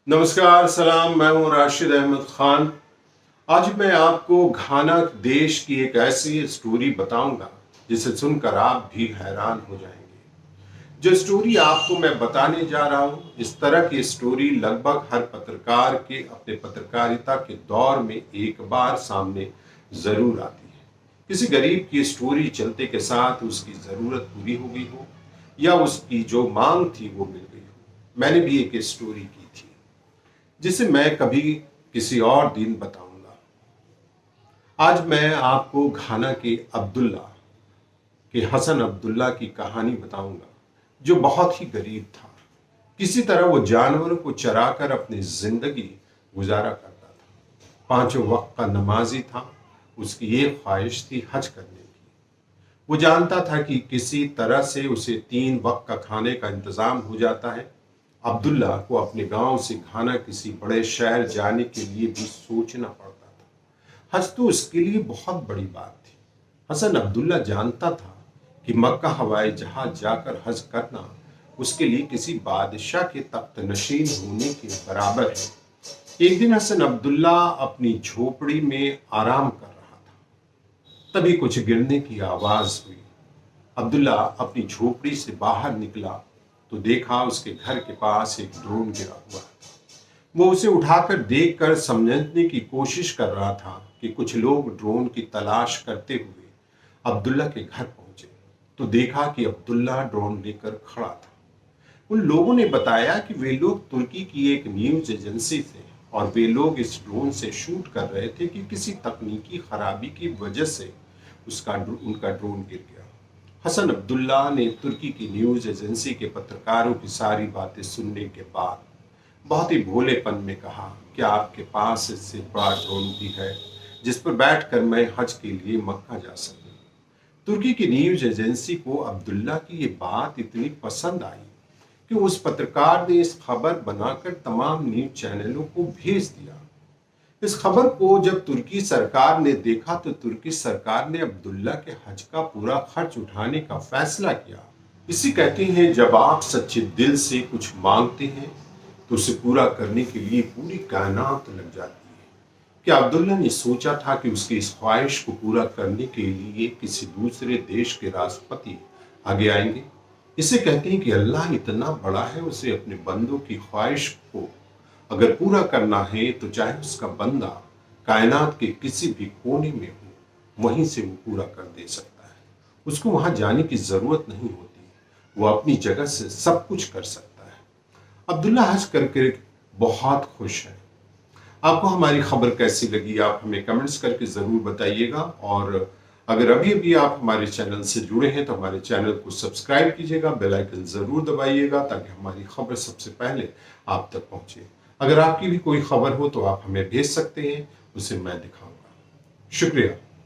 नमस्कार, सलाम। मैं हूं राशिद अहमद खान। आज मैं आपको घाना देश की एक ऐसी स्टोरी बताऊंगा जिसे सुनकर आप भी हैरान हो जाएंगे। जो स्टोरी आपको मैं बताने जा रहा हूं, इस तरह की स्टोरी लगभग हर पत्रकार के अपने पत्रकारिता के दौर में एक बार सामने जरूर आती है। किसी गरीब की स्टोरी चलते के साथ उसकी जरूरत पूरी हो गई हो या उसकी जो मांग थी वो मिल गई हो। मैंने भी एक स्टोरी की थी जिसे मैं कभी किसी और दिन बताऊंगा। आज मैं आपको घाना के हसन अब्दुल्ला की कहानी बताऊंगा, जो बहुत ही गरीब था। किसी तरह वो जानवरों को चराकर अपनी जिंदगी गुजारा करता था। पांचों वक्त का नमाजी था। उसकी एक ख्वाहिश थी हज करने की। वो जानता था कि किसी तरह से उसे 3 वक्त का खाने का इंतजाम हो जाता है। अब्दुल्ला को अपने गांव से घाना किसी बड़े शहर जाने के लिए भी सोचना पड़ता था। हज तो उसके लिए बहुत बड़ी बात थी। हसन अब्दुल्ला जानता था कि मक्का हवाई जहाज जाकर हज करना उसके लिए किसी बादशाह के तख्त नशीन होने के बराबर है। एक दिन हसन अब्दुल्ला अपनी झोपड़ी में आराम कर रहा था। तभी कुछ गिरने की आवाज हुई। अब्दुल्ला अपनी झोपड़ी से बाहर निकला तो देखा उसके घर के पास एक ड्रोन गिरा हुआ। वो उसे उठाकर देखकर समझने की कोशिश कर रहा था कि कुछ लोग ड्रोन की तलाश करते हुए अब्दुल्ला के घर पहुंचे तो देखा कि अब्दुल्ला ड्रोन लेकर खड़ा था। उन लोगों ने बताया कि वे लोग तुर्की की एक न्यूज एजेंसी थे और वे लोग इस ड्रोन से शूट कर रहे थे कि किसी तकनीकी खराबी की वजह से उनका ड्रोन गिर गया। हसन अब्दुल्ला ने तुर्की की न्यूज एजेंसी के पत्रकारों की सारी बातें सुनने के बाद बहुत ही भोलेपन में कहा, क्या आपके पास इससे बड़ा ड्रोन भी है जिस पर बैठकर मैं हज के लिए मक्का जा सकूं? तुर्की की न्यूज एजेंसी को अब्दुल्ला की ये बात इतनी पसंद आई कि उस पत्रकार ने इस खबर बनाकर तमाम न्यूज चैनलों को भेज दिया। इस खबर को जब तुर्की सरकार ने देखा तो तुर्की सरकार ने अब्दुल्ला के हज का पूरा खर्च उठाने का फैसला किया। इसी कहते हैं, जब आप सच्चे दिल से कुछ मांगते हैं तो उसे पूरा करने के लिए पूरी कायनात लग जाती है। क्या अब्दुल्ला ने सोचा था कि उसकी इस ख्वाहिश को पूरा करने के लिए किसी दूसरे देश के राष्ट्रपति आगे आएंगे? इसे कहते हैं कि अल्लाह इतना बड़ा है, उसे अपने बंदों की ख्वाहिश को अगर पूरा करना है तो चाहे उसका बंदा कायनात के किसी भी कोने में हो, वहीं से वो पूरा कर दे सकता है। उसको वहां जाने की जरूरत नहीं होती, वो अपनी जगह से सब कुछ कर सकता है। अब्दुल्ला हज करके बहुत खुश है। आपको हमारी खबर कैसी लगी आप हमें कमेंट्स करके जरूर बताइएगा, और अगर अभी अभी आप हमारे चैनल से जुड़े हैं तो हमारे चैनल को सब्सक्राइब कीजिएगा, बेल आइकन जरूर दबाइएगा ताकि हमारी खबर सबसे पहले आप तक पहुंचे। अगर आपकी भी कोई खबर हो तो आप हमें भेज सकते हैं, उसे मैं दिखाऊंगा। शुक्रिया।